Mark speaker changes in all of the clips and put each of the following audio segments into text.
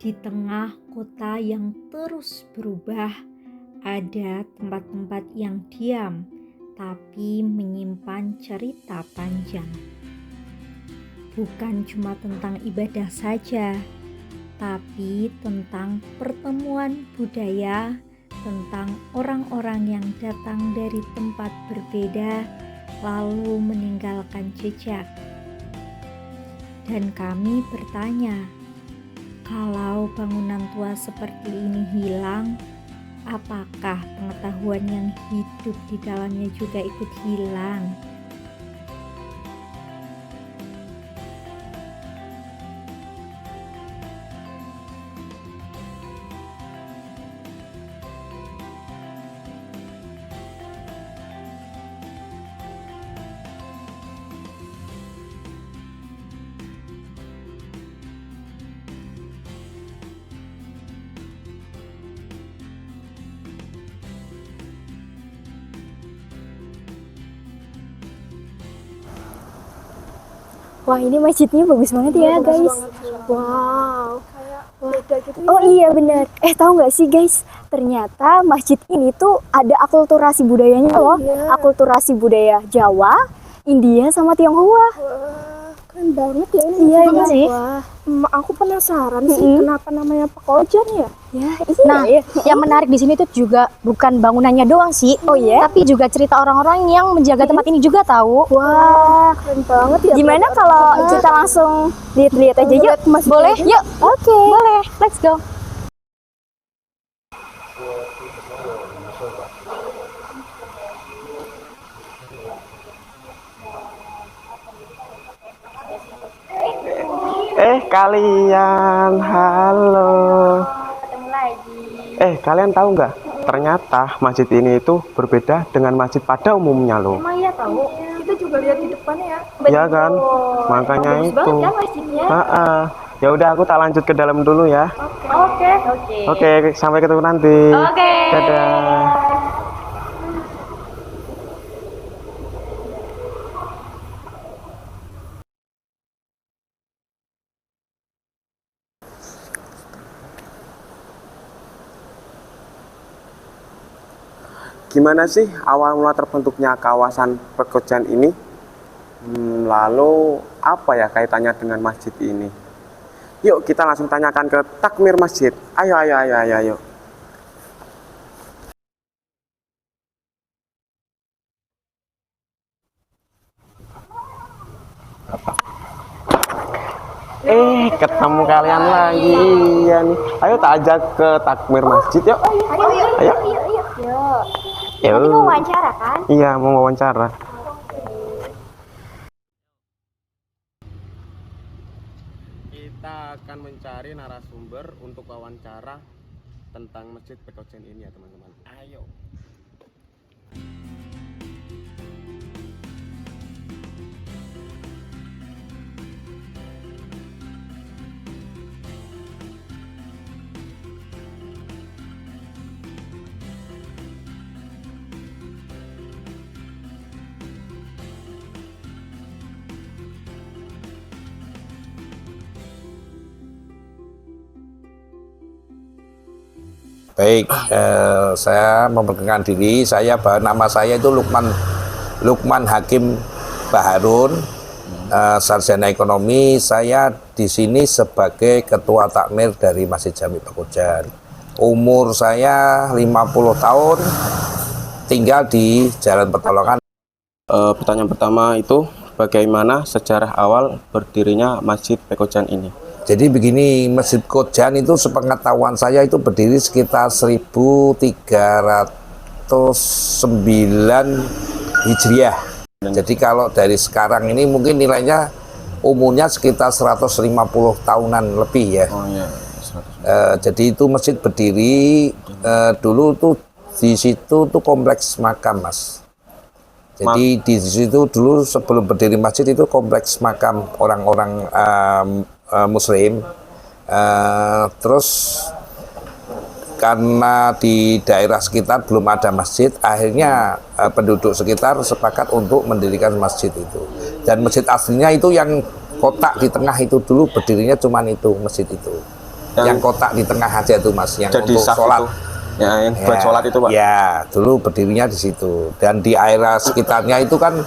Speaker 1: Di tengah kota yang terus berubah, ada tempat-tempat yang diam tapi menyimpan cerita panjang. Bukan cuma tentang ibadah saja, tapi tentang pertemuan budaya, tentang orang-orang yang datang dari tempat berbeda lalu meninggalkan jejak. Dan kami bertanya, kalau bangunan tua seperti ini hilang, apakah pengetahuan yang hidup di dalamnya juga ikut hilang?
Speaker 2: Wah, ini masjidnya bagus banget ya, guys. Wow.
Speaker 3: Gitu
Speaker 2: Oh iya benar. Tahu nggak sih guys, ternyata masjid ini tuh ada akulturasi budayanya loh.
Speaker 3: Iya.
Speaker 2: Akulturasi budaya Jawa, India sama Tionghoa.
Speaker 3: Wah, keren banget ya ini.
Speaker 2: Iya, iya sih.
Speaker 3: Wah, aku penasaran sih kenapa namanya Pekojan ya?
Speaker 2: Ya, iya.
Speaker 4: Nah, yang menarik di sini tuh juga bukan bangunannya doang sih.
Speaker 2: Oh iya?
Speaker 4: Tapi juga cerita orang-orang yang menjaga tempat ini juga tahu.
Speaker 2: Wah,
Speaker 3: Keren banget ya.
Speaker 2: gimana kalau kita langsung lihat-lihat aja yuk?
Speaker 4: Boleh? Yuk.
Speaker 2: Oke.
Speaker 4: Boleh. Let's go.
Speaker 5: Kalian, halo.
Speaker 2: Ketemu lagi.
Speaker 5: Kalian tahu nggak? Ternyata masjid ini itu berbeda dengan masjid pada umumnya loh.
Speaker 2: Emang iya tahu?
Speaker 3: Kita juga lihat di depannya ya.
Speaker 5: Ya kan? Makanya
Speaker 2: Bagus
Speaker 5: itu.
Speaker 2: banget ya masjidnya.
Speaker 5: Ya udah aku tak lanjut ke dalam dulu ya.
Speaker 2: Oke.
Speaker 5: Oke, sampai ketemu nanti.
Speaker 2: Oke.
Speaker 5: Dadah. Gimana sih awal mula terbentuknya kawasan Pekojan ini? Lalu apa ya kaitannya dengan masjid ini? Yuk kita langsung tanyakan ke takmir masjid. Ayo. Ketemu kalian lagi ya nih. Ayo tak ajak ke takmir masjid yuk. Ayo.
Speaker 2: Tadi mau wawancara kan?
Speaker 5: Iya, mau wawancara. Kita akan mencari narasumber untuk wawancara tentang Masjid Pekojan ini ya teman-teman. Ayo.
Speaker 6: Baik, saya memperkenalkan diri. Nama saya itu Lukman Hakim Baharun, sarjana ekonomi. Saya di sini sebagai ketua takmir dari Masjid Jami Pekojan. Umur saya 50 tahun, tinggal di Jalan Pertolongan.
Speaker 5: Pertanyaan pertama itu bagaimana sejarah awal berdirinya Masjid Pekojan ini?
Speaker 6: Jadi begini, Masjid Pekojan itu sepengetahuan saya itu berdiri sekitar 1309 Hijriah. Jadi kalau dari sekarang ini mungkin nilainya umurnya sekitar 150 tahunan lebih ya.
Speaker 5: Oh iya,
Speaker 6: Jadi itu masjid berdiri dulu tuh di situ tuh kompleks makam, Mas. Jadi di situ dulu sebelum berdiri masjid itu kompleks makam orang-orang Muslim. Terus karena di daerah sekitar belum ada masjid, akhirnya penduduk sekitar sepakat untuk mendirikan masjid itu. Dan masjid aslinya itu yang kotak di tengah itu dulu berdirinya cuman itu, masjid itu. yang kotak di tengah aja tuh Mas, yang
Speaker 5: jadi
Speaker 6: untuk
Speaker 5: saf
Speaker 6: sholat.
Speaker 5: itu. Ya, yang buat sholat itu Pak.
Speaker 6: Ya, dulu berdirinya di situ. Dan di area sekitarnya itu kan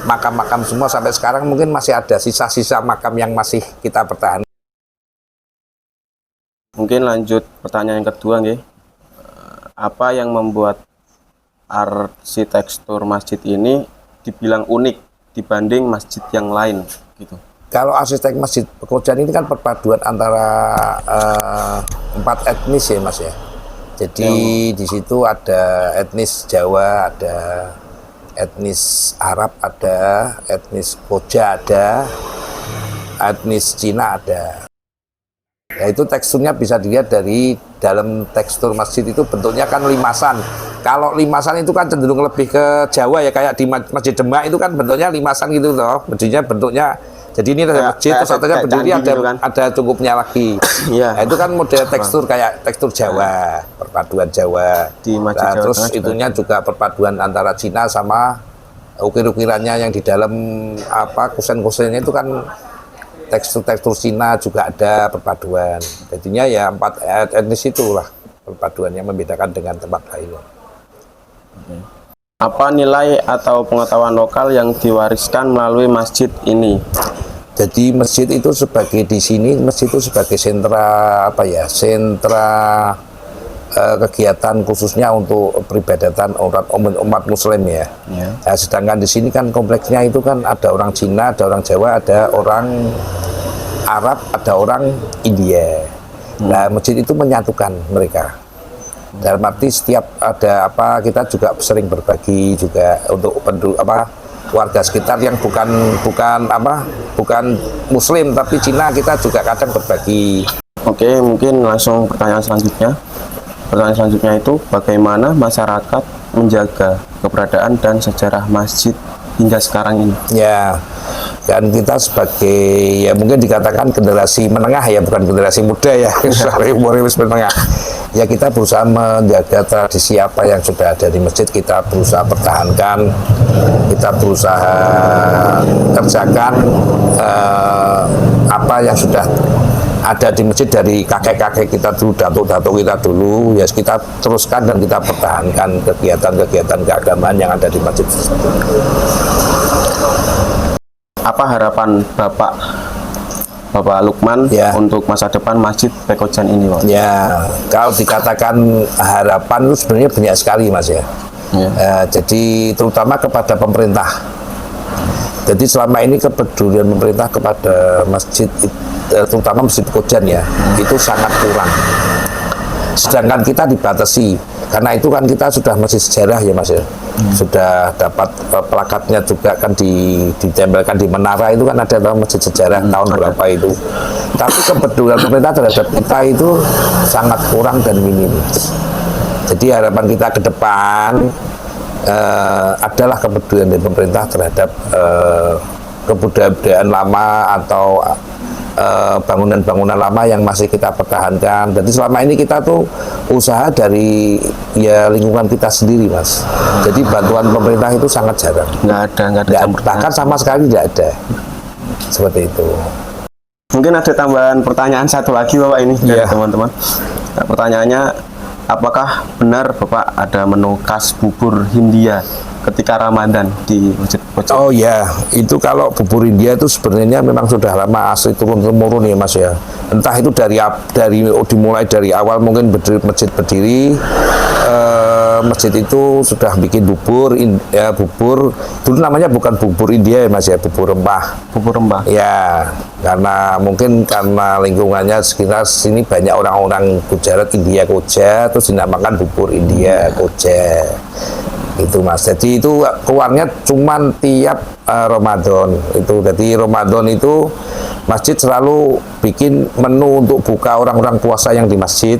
Speaker 6: makam-makam semua, sampai sekarang mungkin masih ada sisa-sisa makam yang masih kita pertahankan.
Speaker 5: Mungkin lanjut pertanyaan yang kedua nggih. Apa yang membuat arsitektur masjid ini dibilang unik dibanding masjid yang lain gitu?
Speaker 6: Kalau arsitek Masjid Pekojan ini kan perpaduan antara 4 etnis ya Mas ya. Jadi di situ ada etnis Jawa, ada etnis Arab, ada etnis Koja, ada etnis Cina, ada. Ya itu teksturnya bisa dilihat dari dalam tekstur masjid itu, bentuknya kan limasan. Kalau limasan itu kan cenderung lebih ke Jawa ya, kayak di Masjid Demak itu kan bentuknya limasan gitu loh. Bentuknya jadi ini ada masjid, terus atasnya berdiri ada
Speaker 5: gitu kan?
Speaker 6: Ada cukupnya lagi.
Speaker 5: Iya.
Speaker 6: Nah, itu kan model tekstur kayak tekstur Jawa, perpaduan Jawa.
Speaker 5: Di Masjid
Speaker 6: Nah,
Speaker 5: Jawa
Speaker 6: terus
Speaker 5: Tengah
Speaker 6: itunya juga perpaduan antara Cina sama ukir-ukirannya yang di dalam kusen-kusennya itu kan tekstur Cina juga ada perpaduan. Jadinya ya 4 etnis itulah perpaduan yang membedakan dengan tempat lain.
Speaker 5: Apa nilai atau pengetahuan lokal yang diwariskan melalui masjid ini?
Speaker 6: Jadi masjid itu sebagai di sini masjid itu sebagai sentra kegiatan khususnya untuk peribadatan umat Muslim ya. Nah, sedangkan di sini kan kompleksnya itu kan ada orang Cina, ada orang Jawa, ada orang Arab, ada orang India. Nah, masjid itu menyatukan mereka. Dalam arti setiap ada kita juga sering berbagi juga untuk warga sekitar yang bukan Muslim tapi Cina, kita juga kadang berbagi.
Speaker 5: Oke, mungkin langsung pertanyaan selanjutnya. Pertanyaan selanjutnya itu bagaimana masyarakat menjaga keberadaan dan sejarah masjid hingga sekarang ini?
Speaker 6: Ya, dan kita sebagai ya mungkin dikatakan generasi menengah ya, bukan generasi muda ya, umurnya menengah. Ya kita berusaha menjaga tradisi apa yang sudah ada di masjid, kita berusaha pertahankan, kita berusaha kerjakan apa yang sudah ada di masjid dari kakek-kakek kita dulu, datuk-datuk kita dulu, ya kita teruskan dan kita pertahankan kegiatan-kegiatan keagamaan yang ada di masjid.
Speaker 5: Apa harapan Bapak Lukman untuk masa depan Masjid Pekojan ini, Pak?
Speaker 6: Ya, kalau dikatakan harapan itu sebenarnya banyak sekali, Mas ya. Jadi terutama kepada pemerintah. Jadi selama ini kepedulian pemerintah kepada masjid, terutama Masjid Pekojan ya, itu sangat kurang. Sedangkan kita dibatasi, karena itu kan kita sudah masih sejarah ya Mas ya. Sudah dapat plakatnya juga kan ditempelkan di menara itu kan ada masjid sejarah tahun berapa itu. Tapi kepedulian pemerintah terhadap kita itu sangat kurang dan minim. Jadi harapan kita ke depan adalah kepedulian dari pemerintah terhadap kebudayaan lama atau bangunan-bangunan lama yang masih kita pertahankan. Jadi selama ini kita tuh usaha dari ya lingkungan kita sendiri, Mas. Jadi bantuan pemerintah itu sangat jarang. Nggak ada. Bahkan sama sekali tidak ada. Seperti itu.
Speaker 5: Mungkin ada tambahan pertanyaan satu lagi Bapak ini dari teman-teman. Nah, pertanyaannya, apakah benar Bapak ada menu khas bubur Hindia ketika Ramadan di Masjid Pekojan?
Speaker 6: Oh ya, itu kalau bubur India itu sebenarnya memang sudah lama asli turun-temurun ya Mas ya. Entah itu dimulai dari awal mungkin masjid berdiri, masjid itu sudah bikin bubur dulu namanya bukan bubur India ya Mas ya, bubur rempah.
Speaker 5: Bubur rempah.
Speaker 6: Ya, karena lingkungannya sekitar sini banyak orang-orang Gujarat, India Koja, terus dinamakan bubur India Koja. Itu Mas, jadi itu keluarnya cuman tiap Ramadan itu. Jadi Ramadan itu masjid selalu bikin menu untuk buka orang-orang puasa yang di masjid.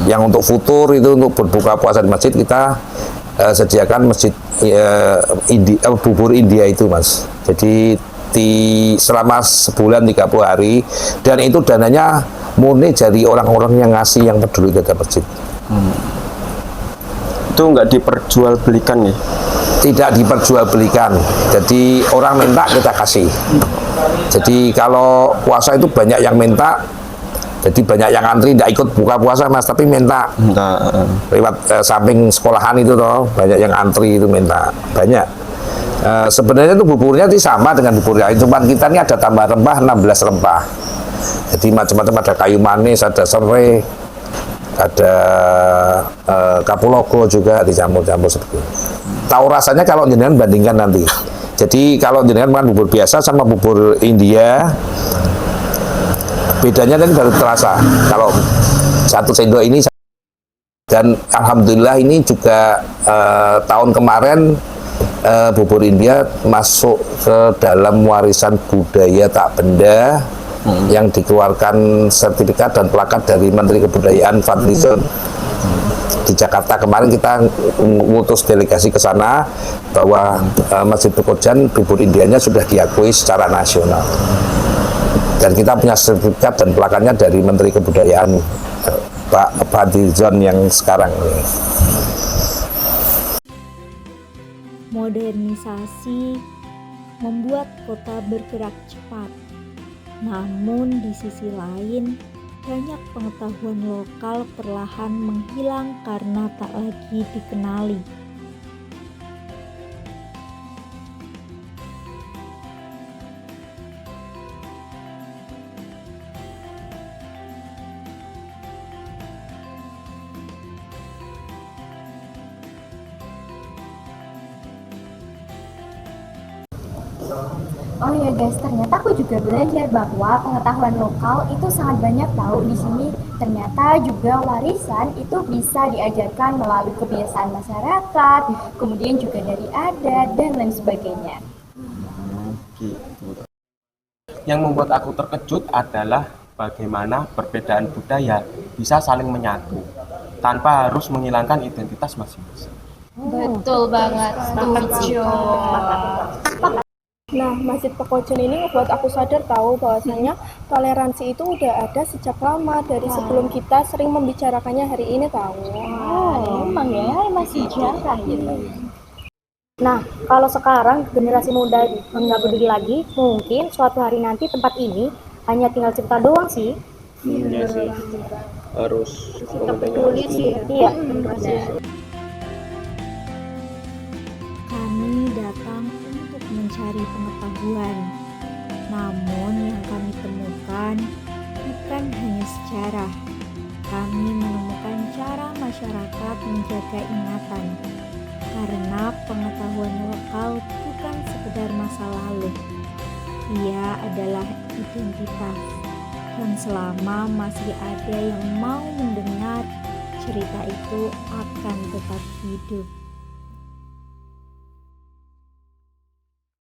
Speaker 6: Yang untuk futur itu untuk berbuka puasa di masjid kita sediakan bubur India itu Mas. Jadi selama sebulan 30 hari, dan itu dananya murni dari orang-orang yang ngasih, yang peduli terhadap masjid.
Speaker 5: Itu nggak diperjualbelikan ya?
Speaker 6: Tidak diperjualbelikan. Jadi orang minta kita kasih. Jadi kalau puasa itu banyak yang minta, Jadi banyak yang antri tidak ikut buka puasa Mas, tapi minta lewat samping sekolahan itu toh, banyak yang antri itu minta banyak. Sebenarnya itu buburnya itu sama dengan bubur lain, cuman kita ini ada tambah rempah 16 rempah. Jadi macam-macam, ada kayu manis, ada serai, ada kapulaga juga dicampur-campur seperti itu. Tahu rasanya kalau jenengan bandingkan nanti. Jadi kalau jenengan makan bubur biasa sama bubur India, bedanya nanti baru terasa. Kalau satu sendok ini, dan alhamdulillah ini juga tahun kemarin bubur India masuk ke dalam warisan budaya tak benda yang dikeluarkan sertifikat dan plakat dari Menteri Kebudayaan Fadlizon. Di Jakarta kemarin kita ngutus delegasi ke sana bahwa Masjid Pekojan bubur Indianya sudah diakui secara nasional. Dan kita punya sertifikat dan plakatnya dari Menteri Kebudayaan Pak Fadlizon yang sekarang ini.
Speaker 1: Modernisasi membuat kota bergerak cepat. Namun di sisi lain, banyak pengetahuan lokal perlahan menghilang karena tak lagi dikenali.
Speaker 2: Oh ya guys, ternyata aku juga belajar bahwa pengetahuan lokal itu sangat banyak tahu di sini. Ternyata juga warisan itu bisa diajarkan melalui kebiasaan masyarakat, kemudian juga dari adat dan lain sebagainya.
Speaker 5: Yang membuat aku terkejut adalah bagaimana perbedaan budaya bisa saling menyatu tanpa harus menghilangkan identitas masing-masing.
Speaker 2: Betul banget, setuju.
Speaker 3: Nah, Masjid Pekojan ini ngebuat aku sadar tahu bahwasanya toleransi itu udah ada sejak lama dari sebelum kita sering membicarakannya hari ini tahu.
Speaker 2: Emang ya, masih jarang gitu.
Speaker 4: Nah, kalau sekarang generasi muda nggak peduli lagi, mungkin suatu hari nanti tempat ini hanya tinggal cerita doang sih.
Speaker 5: Iya sih, harus
Speaker 4: Peduli sih. Iya.
Speaker 1: Kami datang untuk mencari pengetahuan, namun yang kami temukan bukan hanya sejarah. Kami menemukan cara masyarakat menjaga ingatan, karena pengetahuan lokal bukan sekedar masa lalu, ia adalah identitas. Dan selama masih ada yang mau mendengar, cerita itu akan tetap hidup.